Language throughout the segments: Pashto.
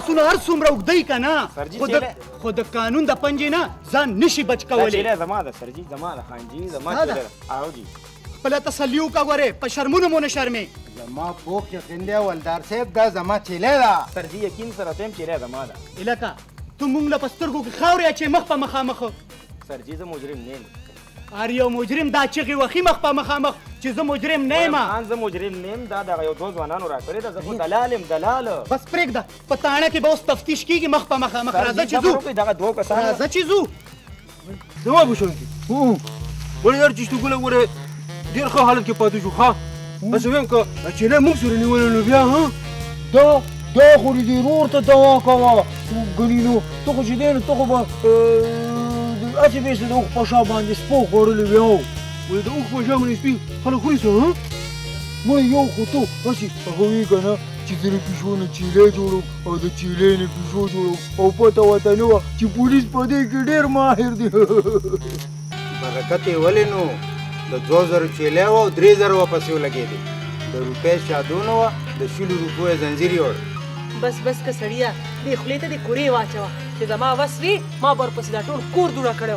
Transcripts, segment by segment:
لاسونه هر څومره اوږدی که نه سرجي خو د قانون د پنجې نه ځان نشي بچ کولی چیلې زما ده سرجي زما ده خانجي زما ستا ده؟ چیلې ده او جي خپله تسلي وکړه ګورې په شرمونو مو نه شرمې زما پوخ یقین دی ولدار صاحب دا زما چیلې ده سرجي یقین سره ته هم چیلې زما ده هیلکه ته مونږ له په سترګو کې خاورې اچې مخ په مخامخ سرجي زه مجرم نه یم هر یو مجرم دا چغې وخي مخ په مخامخ چې زه مجرم نه یم خان زه مجرم نه یم دا دغه یو دوه ځوانانو راکړې ده زه خو دلال یم دلال بس پرېږده په تاڼه کې به اوس تفتیش کېږي مخ په مخامخ راځه چې ځو دغه دوه کسان راځه چې ځو زما بشونکي ولې یار چې ګوله ګوره ډېر ښه حالت کې پاتې شو ښه هسې وایم که چیلې موږ سره نیولې نو بیا ها دا خو دې ورور ته دوا کوه ګنې نو ته خو چې دی نو ته خو به هسې به یې د اوښ په شا باندې سپو خوړلې بیا ولې د اوښ په شا باندې سپي خلک خوري څه ها ما یو خو ته هسې هغه وایي که نه چې زه د پیشو نه چیلې جوړوم او د چیلې نه پیشو جوړوم او پته ورته نه وه چې پولیس په دې کې ډېر ماهر دی برکت یې ولې نو د 2000 چیلې وه او 3000 واپسې ولګېدې د روپۍ شادونه وه د شلو روپیو یې زنځیر یوړ بس بس که سړیه دې خولې ته دې کورې واچوه چې زما وس وي ما به ورپسې دا ټول کور دوړه کړی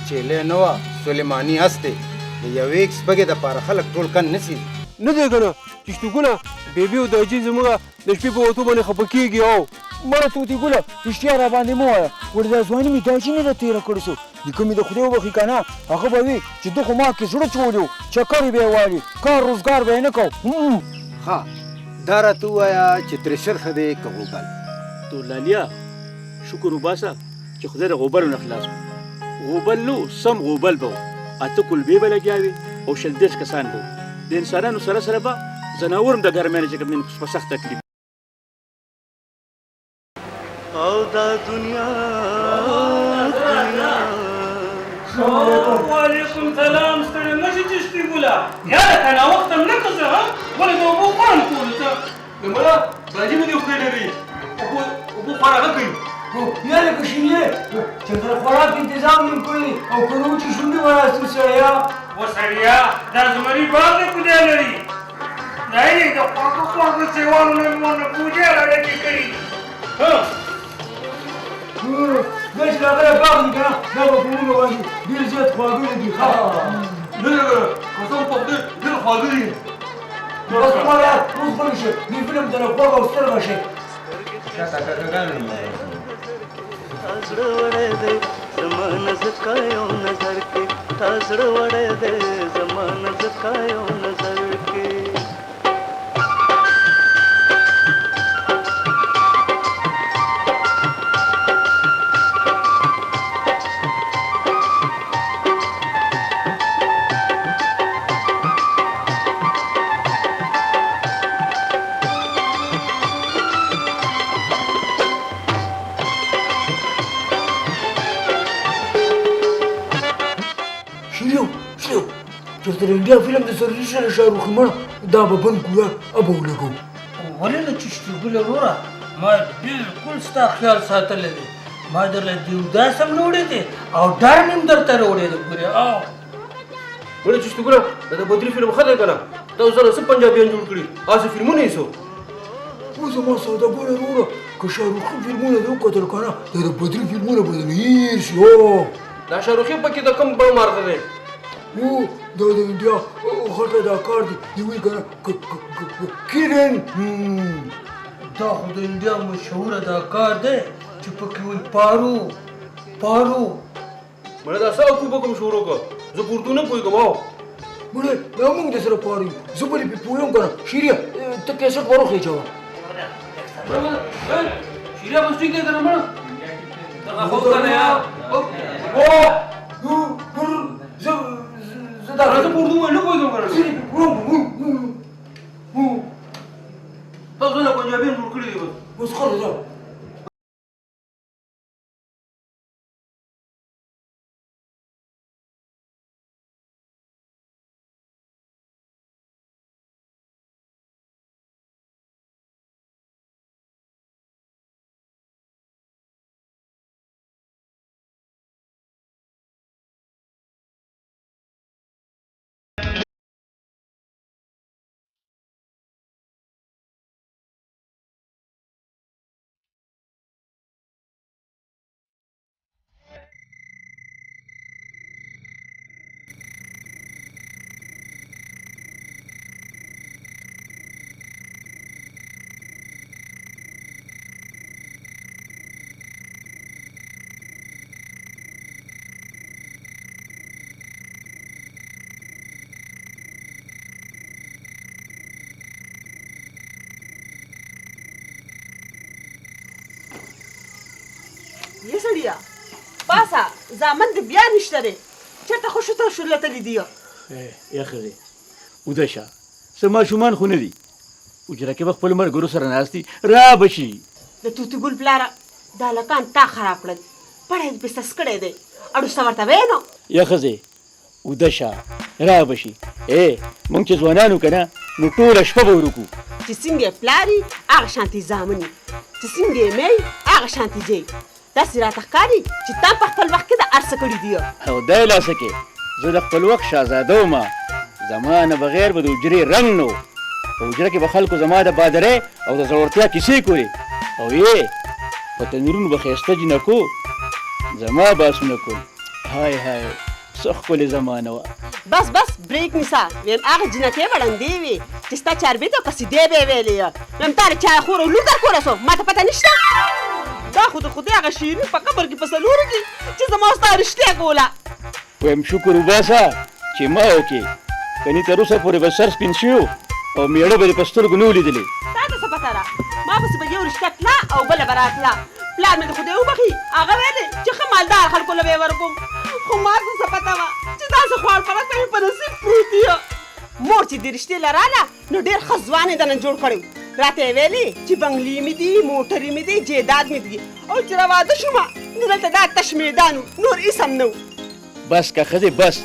چیلې نه وه سلیماني هست دی د یوې سپږې دپاره خلک ټول کن نسي نه دی که نه چې شتوګونه بیبي او داجي زموږ د شپې په وتو باندې خفه کېږي او مړه توتې ګله رښتیا را باندې مه وایه ورته دا ځواني مې داجي نه ده تېره کړې سو نیکه مې د خدای وبخښي که نه هغه به وي چې ده خو ما کې زړه چولي و چکر یې به یې والي کار روزګار به یې نه کو ها دا راته ووایه چې ترشر ښه دی که غوبل تو لالیا شکر وباسه چې خدای د غوبلو نه خلاص کړو غوبل نو سم غوبل به و اته کلبې به لګیا وي او شل دېرش کسان به و د انسانانو سره سره به ځناور هم د ګرمیانې چې کوم دي په سخت تکلیف او دا دنیا وعلیکم سلام ستړی مه شې چې شپې ګوله یاره که ناوخته م نه که زه ها ولې د اوبو خوند کولو ته د مړه داجي مې دې خدای لري اوبو خوار هغه کوي یاره که شیرې چې د خوراک انتظام نیم کړی او که نه و چې شونډې وراسته سړیا و سړیا دا زمري باغ دې خدای لري دا یې د خواږه خواږه سیوانو نه مې ورنه پوجې راډکې کړي دا چې د هغه باغ دي که نه دا به په موږ باندې ډېر زیات خواږه لګي نه دی که قسم په خدای ډېر خواږه دي بس ما یار اوس غلی شه دې فلم ته نه خوږ او سترګه شي زړه وړی دی زما نظر کایو نظر کې تا زړه وړی دی زما نظر کایو نظر کې چېرته د انډیا فلم د سرجي سره شاهرخ مړه دا به بند کړو یار ابه ولګو ولې نه چې شپې ګوله وروره ما بلکل ستا خیال ساتلی دی ما درله دیوداس هم راوړی دی او ډار مې هم درته راوړی دی ګورې ولې چې شتوګونه دا د بدري فلم ښه دی که نه دا اوس ځانه څه پنجابیان جوړ کړي هسې فلمونه یې څه اوس زما سوداګره وروره که شاهرخي فلمونه دې وکتل که نه دا د بدري فلمونه به درنه هېر شي دا شاهرخي پکې د کوم بڼ مارغه دی دا د انډیا غټه دا کار دی یوې که نه کیرن دا خو د انډیا مشهوره دا کار دی چې پکې وایي پارو مړه دا څه اکو بکم شروع کړه زه په اردو نه پوهېږم مړه دا موږ در سره پاره یو زه به دې پرې پوهېږم که نه شیریا ته کیسټ وروخېجوه شیریا بس ټیک دی که نه مړه دغه خو که نه یار زه په اردو باندې نه پوهېږم که نه تاسو نه پنجابیان جوړ کړي دي بس خلاص سړیا باسه زامن دې بیا نشته دی چېرته خو شته شلتلی دی یا ښځې وده شه څه ماشومان خو نه دي حجره کې به خپلو ملګرو سره ناست دي را به شي د توتي ګل پلاره دا هلکان تا خراب کړل پړی دې پې سس کړی دی اړوسته ورته ویې نو یا ښځې وده شه را به شي موږ چې ځوانان وو که نه نو ټوله شپه به ورکو چې څنګه یې پلاري هغه شانتې زامن وي چې څنګه یې مې هغه شانتې جی داسې راته ښکاري چې تا په خپل وخت کې د هر څه کړي دي خدای لاسه کې زه د خپل وخت شهزاده وم زما نه بغیر به د حجرې رنګ نه و په حجره کې به خلکو زما د بادرۍ او د زړورتیا کیسې کولې او په تنورونو به ښایسته جنکو زما باسونه کول های های څه ښکلې زمانه وه بس بس بریک نیسه ویم هغه جنکۍ به ړندې وې چې ستا چاربیتې او قصیدې به یې ویلې ویم تا د چا خور او لور در کوله سو ما ته پته نشته دا خو د خدای هغه شیرین په قبر کې په څلورو کې چې زما ستا رښتیا کوله ویم شکر وباسه چې ما وکې کني تر اوسه پورې به سر سپین شوي او مېړه به دې په سترګو نه و لیدلې تا ته څه پته ده ما پسې به یو رښتیا تله او بله به راتله پلار مې د خدای وبخي هغه ویلې چې ښه مالدار خلکو له به یې ورکوم خو ما ته څه پته وه چې داسې خوار فرق به مې په نصیب پروت دي مور چې دې رښتې لراله نو ډېر ښه ځوان یې دنه جوړ کړی راته یې ویلې چې بنګلې مې دي موټرې مې دي جیداد مې دي او چې را واده شومه نو دلته دا تش میدان و نور هېڅ هم نه و بس که ښځې بس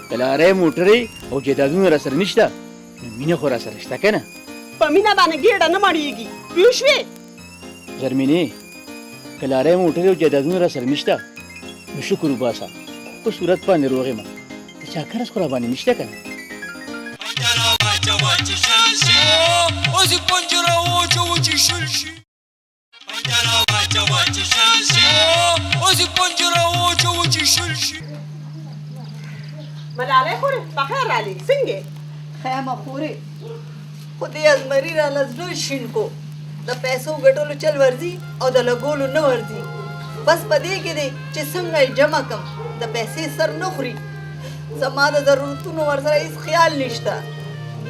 که لارۍ موټرې او جیدادونه را سره نشته نو مینه خو را سره شته که نه په مینه باندې ګېډه نه مړېږي پوه شوې زرمینې که لارۍ موټرې او جیدادونه را سره نشته نو شکر وباسه په صورت باندې روغ یم د چا قرض خو را باندې نشته که نه ملالۍ خورې پخیر رالې څنګه خیمه خورې خو دې ازمري راله زړه شین کو د پیسو ګټلو چل ورځي او د لګولو نه ورځي بس په دې کې دی چې څنګه یې جمع کړم د پیسې سر نه خوري زما د ضرورتونو ورسره هېڅ خیال نشته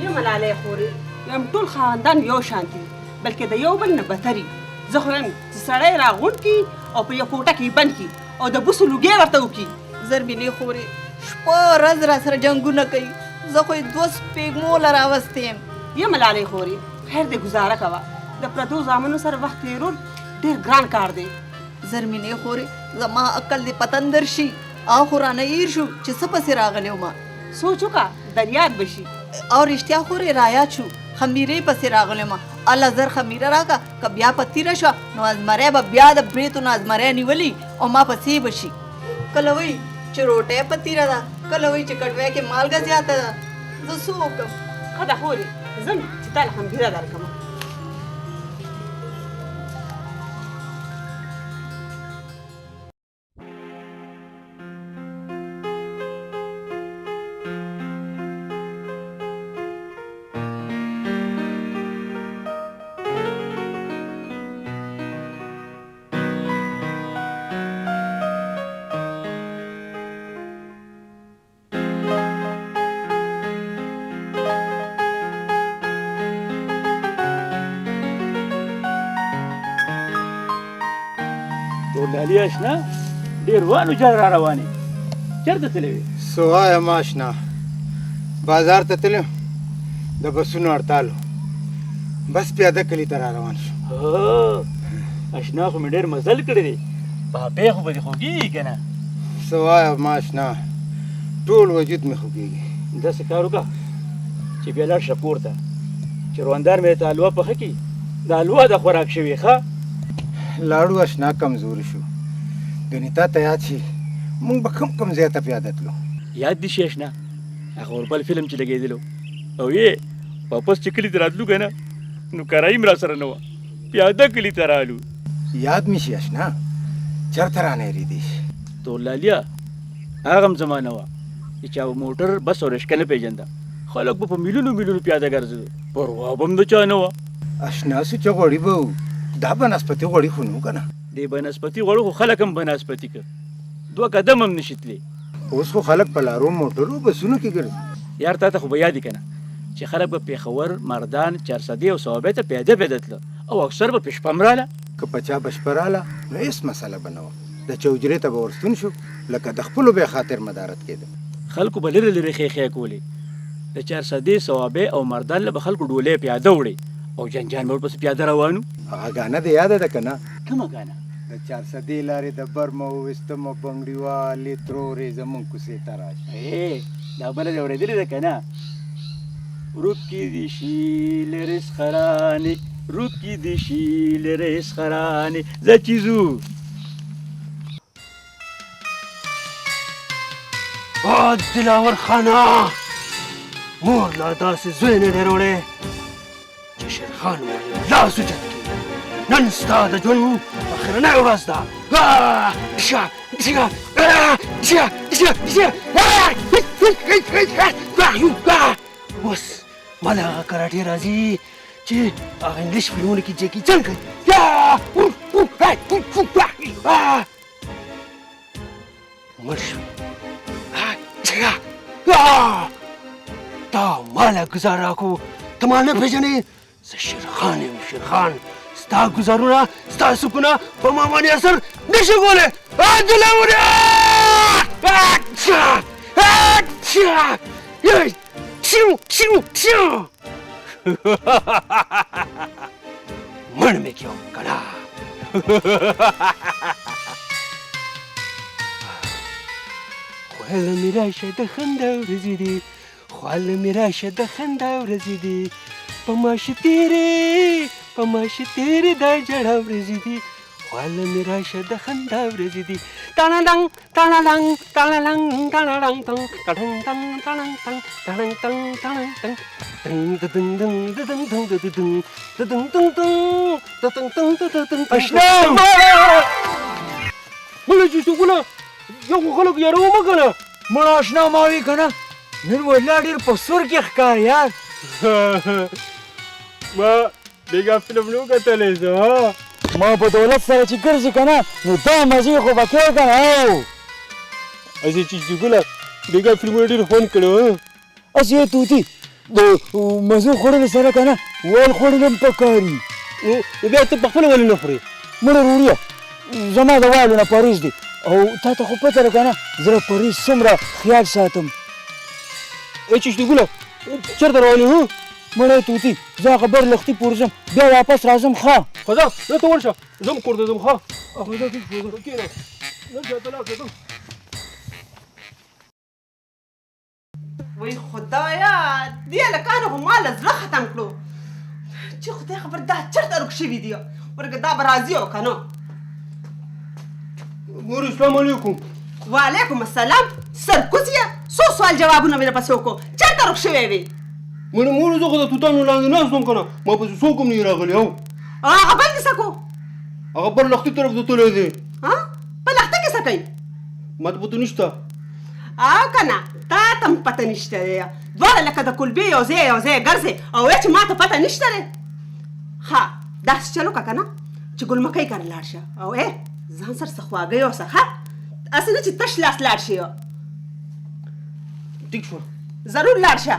یا ملالۍ خورې یم ټول خاندان یو شانتي بلکې د یو بل نه بتري زه خو یم چې سړی راغونډ کړي او په یو کوټه کې بند کړي او د بوسو لوګې ورته وکړي زرمینې خورې شپه ورځ را سره جنګونه کوي زه خو یې 2 سپېږمو له راوستې یم یا ملالۍ خورې خیر دې ګزاره کوه د پردو زامنو سره وخت تېرول ډېر ګران کار دی زرمینې خورې زما عقل دې پتندر شي او خو رانه هېر شو چې څه پسې راغلی وم سوچ وکړه دریاد به شي او رښتیا خورې رایاد شو خمیرې پسې راغلی وم الله زر خمیره راکړه که بیا په تیره شوه نو ازمری به بیا د بریتو نه ازمری نیولي او ما پسې به شي کله وایي چې روټۍ په تیره ده کله وایي چې کټوۍ کې مالګه زیاته ده زه څه وکړم ښه ده خورې ځم چې تا له خمیره درکړم لالي اشنا ډېر وانو جار را روانې چېرته تللی وې څه وایم اشنا بازار ته تلم د بسونو هړتال بس پیاده کلي ته را روان شو اشنا خو مې ډېر مزل کړی دی بابې خو به دې خوږېږي که نه څه وایم اشنا ټول وجود مې خوږېږي داسې کار وکړه چې بیا لاړ شه کور ته چې روندار مې ته حلوا پخه کړي د حلوا د خوراک شوي ښه لاړو اشنا کمزوري شو ګنې تا ته یاد شي موږ به کم ځای ته پیاده تلو یاد دي شي اشنا هغه اوربل فلم چې لګېدلو او واپس چې کلي ته راتلو که نه نو کرایي م را سره نه وه پیاده کلي ته رالو یاد مې شي اشنا چېرته رانه هېرېدی شي تورلالیا هغه هم زمانه وه چې چا موټر بس او رشکه نه پېژنده خلک به په میلیونو میلیونو پیاده ګرځېدو پروا به هم د چا نه وه اشنا سو چې غوړي به و دا بنسپتي غوړي خو نه و که نه دې بنسپتي غوړو خو خلک هم بنسپتي کړ 2 قدم هم نشي تللی اوس خو خلک په لارو موټرو بسونو کې ګرځي یار تا ته خو به یادې که نه چې خلک به پېښور مردان چارسدې او صوابۍ ته پیاده تله او اکثر به په شپه م راله که په چا به شپه راله نو هېڅ مسله به نه وه د چوجرې ته به ورستون شو لکه د خپلو به خاطر مدارت کېده خلکو به لرې لرې خیخې کولې د 400 ثوابې او مردان له به خلکو ډولۍ پیاده وړې او جنجان به ورپسې پیاده روانو هغه ګانه دې یاده ده که نه کومه ګانه د 400 لارې د برمه وویستمه بنګړیوالې ترورې زمونږ کوڅې ته راشي دا بله دې اورېدلې ده که نه ورکې دې شي لرې سخرانې ورکې دې شي لرې سخرانې ځه چې ځو دلاور خانه مور لا داسې زوی نه دی راوړی چې شیرخان ورته لاس اوچت کړي نن ستا د ژوند اخرنۍ ورځ ده اوس ما له هغه کراټې راځي چې هغه انګلیش فلمونو کې جیکي چن کوي مړ شو تا مالا گزار راکو تا ما نه پیژنې زه شیرخان یم شیرخان ستا گزارونه ستا سکونه په ما باندې اثر نشي کولی دلاورې مړ مې کړم که نه خواله مې راشه د خندا ورځې دي خواله مې راشه د خندا ورځې دي په ماشه تېرې دا ژړا ورځې دي خواله مې راشه د خندا ورځې دي تړړنګ تړړنګ تړړنګ تړړنګ تنګ تړنګ تنګ تړنګ تنګ تړنګ تنګ تړنګ تنګ ددنګ ددنګ ددنګ ددنګ ددنګ ددنګ ددنګ ددنګ اشنا بله چې څوکونه یو خو خلک یارو مه که نه مړه اشنا ما وي که نه نن ویلا ډېر په سور کې ښکاري یار ما بیګا فلم نو کتلی زه ما په دولت سره چې ګرځي که نه نو دا مزې خو به کوې که نه اسې چې ګله بیګا فلمونه ډېر خوند کړی اسې یې توتي د مزو خوړلو سره که نه ول خوړل هم پکار وي نو بیا ته پخپله ولې نه خورې مړه وروړیه زما د والو نه پرهیز دی او تا ته خو پته ده که نه زه د پرهیز څومره خیال ساتم چې ګله چېرته روان یو مړی توتي زه هغه بر لختي پورې ځم بیا واپس راځم ښه ښه ځه نه ته ورشه زه هم کور ته ځم ښه هغه ځه کښېنه نه زیاته لاړ شه وای خدایا دې هلکانو خو ما له زړه ختم کړو چې خدای خبر دا چېرته روک شوي دي ورګه دا به راځي او که نه مور السلام علیکم وعلیکم السلام سرکوزیه څو سوال جوابونه مې درپسې وکړو چېرته روک شوی وې مړه مور زه خو د توتانو لاندې ناست وم که نه ما پسې څوک هم نه راغلی او هغه بل کیسه کو هغه بر لختي طرف ته تللی دی په لخته کې څه کوي ما ته پته نشته او که نه تا ته هم پته نشته دی دواړه لکه د کلبې یو ځای ګرځې او وایې چې ما ته پته نشته دی ښه داسې چل وکړه که نه چې ګلمکۍ کره لاړ شه او ځان سره څه خواږه یوسه ښه هسې نه چې تش لاس لاړ شي ټیک شوه ضرور لاړ شه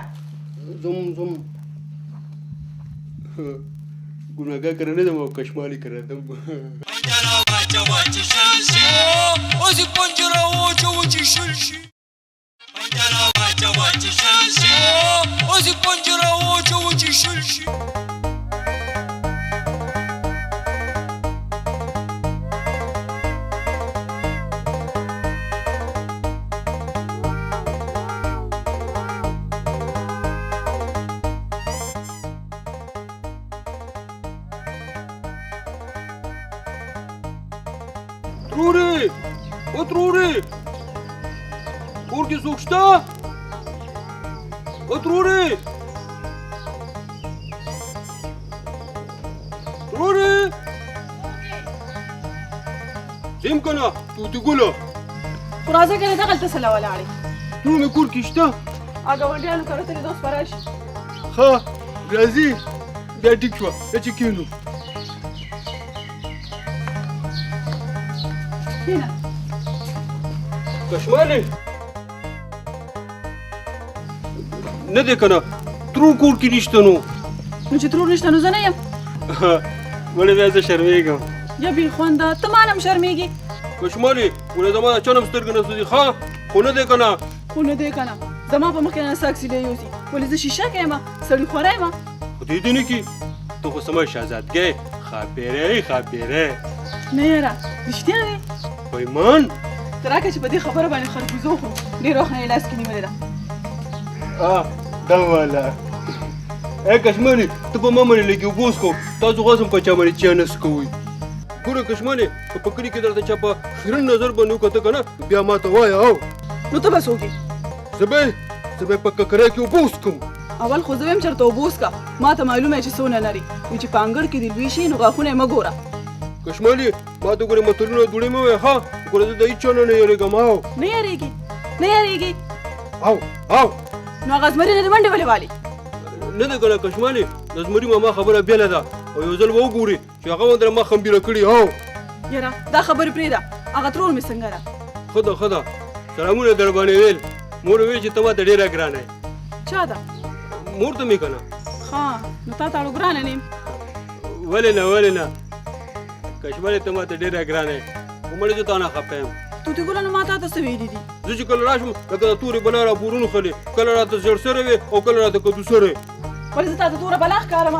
زم ګناهګار کره نه ځم او کشمالي کره ځم ترورې او ترورې کور کې څوک شته او ترورې ترورې ځم که نه توتي ګله خو راځه که نه دغلته څه له ولاړې ترور مې کور کې شته ګاونډیانو کره ته دې دوست به راشي ښه راځي بیا ټیک شوه بیا چې کښېنو کشمالي نه دی که نه ترور کور کې نشته نو چې ترور نشته نو زه نه یم ولې بیا زه شرمېږم یا بې خونده ته ما نه هم شرمېږې کشمالي ولې زما د چنم سترګې نه سوځي ښه خو نه دی که نه خو نه دی که نه زما په مخ کې نه ساکسیلی یوسي ولې زه شیشه کې یم سړي خوری یم خو دې دې نه کي ته خو سمه شهزادګۍ ښاپېری نه یاره رښتیا دی پیمان ته راکړه چې په دې خبره باندې خربوزه وخورو ډېر وخت نه یې لاس کې نیولې ده دا والا ای کشمالي ته په ما باندې لږ اوبه وڅښو تاسو غواړم په چا باندې چا نه څکوئ ګوره کشمالي که په کلي کې درته چا په خیرن نظر باندې وکته که نه بیا ما ته وایه او نو ته به څوک یې زه به په ککری کې اوبه وڅکم اول خو زه ویم چېرته اوبه وڅکه ما ته معلومه یې چې څونه لري وي چې په انګړ کې دې لوی شي نو غاښونه یې مه ګوره کشمالي ما ته ګورې متلونه دوړې مه وایه ښه ګوره زه د هېڅ چا نه یېرېږم او نه یارېږي او نو هغه زمري نه دې منډې ولې والي نه ده که نه کشمالي د زمري ماما خبره بېله ده او یو ځل به وګورې چې هغه ودره ما خمبیره کړي او یاره دا خبرې پرېږده هغه ترور مې څنګه ده ښه ده سلامونه در باندې ویل مور ویل چې ته ما ته ډېره ګرانه یې چا ده مور ته مې که نه ښه نو تا ته اړو ګرانه نه یم ولې نه کشمالي ته ما ته ډېره ګرانه یې خو مړې زه تا نه خفه یم توتي ګله نو ما تا ته څه ویلي دي زه چې کله راشم لکه د تورې بلا را بورونو خلې کله راته زړ سره وې او کله راته کدو سره ولې زه تا ته توره بلا ښکارم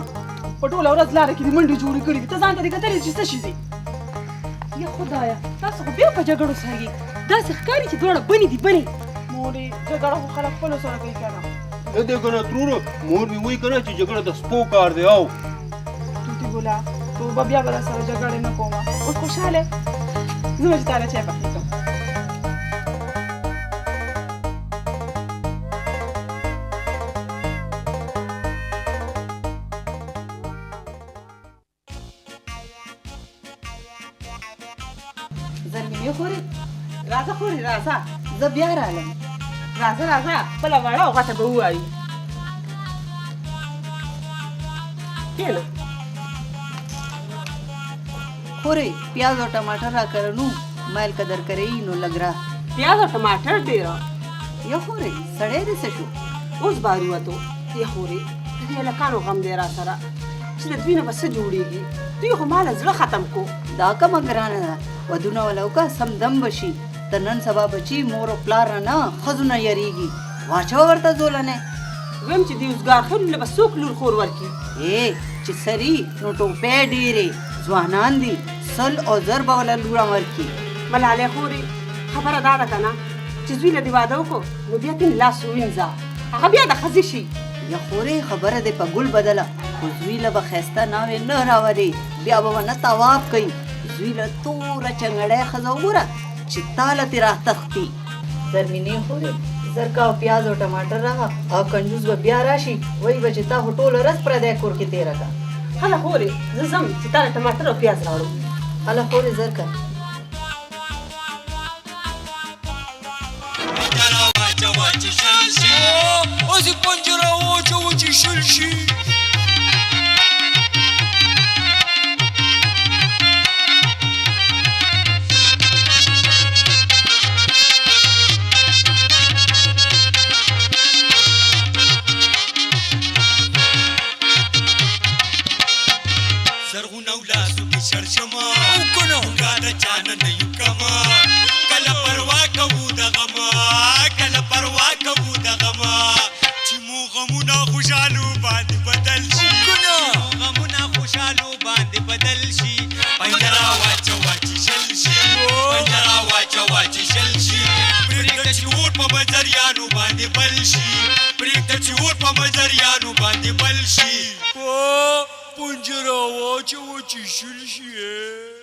په ټوله ورځ لاره کې دې منډې جوړې کړي دي ته ځان ته دې کتلې چې څه شي ځي یا خدایه تاسو خو بیا په جګړو ساږي داسې ښکاري چې دواړه بنې دي بنې مورې جګړه خو خلک خپلو سره کوي که نه نه دی که نه تروره مور مې وایي که نه چې جګړه د سپو کار دی او توتي ګله توبه بیا به درسره جګړې نه کومه اوس خوشحاله زه به چې تا له چای پخې کړم زرمینې خورې راځه خورې راځه زه بیا رالم راځه خپله وړه او غټه به ووایو کښېنه خورې پیاز او ټماټر را کرنو مایل قدر کوي نو لږ را پیاز او ټماټر ډېره یا خورې سړی دې څه شو اوس باري وتو یا خورې د دې هلکانو غم دی را سره چې د دوی نه به څه جوړېږي دوی خو ما له زړه ختم کو دا کومه ګرانه ده ودونه وله وکړه سم دم بشي د نن سبا بچي مور او پلار نه ښځو نه یریږي واچوه ورته زولنې ویم چې دې اوسګار خلو له به څوک لور خور ورکړي چې سري نو ټوپې ډېرې ځوانان دي 100 او 1000 به وله لوره ورکړي ملالۍ خورې خبره دا ده که نه چې زوی له دې واده وکړو نو بیا تېن لاس ووینځه هغه بیا د ښځې شي یا خورې خبره دې په ګل بدله خو زوی له به ښایسته ناوې نه راولې بیا به ونه طواف کوي زوی له توره چنګړی ښځه وګوره چې تا له ترې راتښتي زرمینې خورې زرکه او پیاز او ټماټر راغه او کنجوس به بیا راشي وایي به چې تا خو ټوله ورځ پردی کور کې تېره کړه هله خورې زه ځم چې تا له ټماټر او پیاز راوړم هله خورې زرکه اوسې پنجره واچوه چې شل شي زرغونه ولاسو کې شرشمه او کنه دا د چانه نه یو کما کله پروا کوو د غما کله پروا کوو د غما چې مو غمونه خوشالو باندې بدل شي کنه غمونه خوشالو باندې بدل شي پنجره واچوه چې شل شي پنجره واچوه چې شل شي پرېږده چې اور په مزریانو باندې بل شي پرېږده چې اور په مزریانو باندې بل شي پنجره واچوه چې شل شي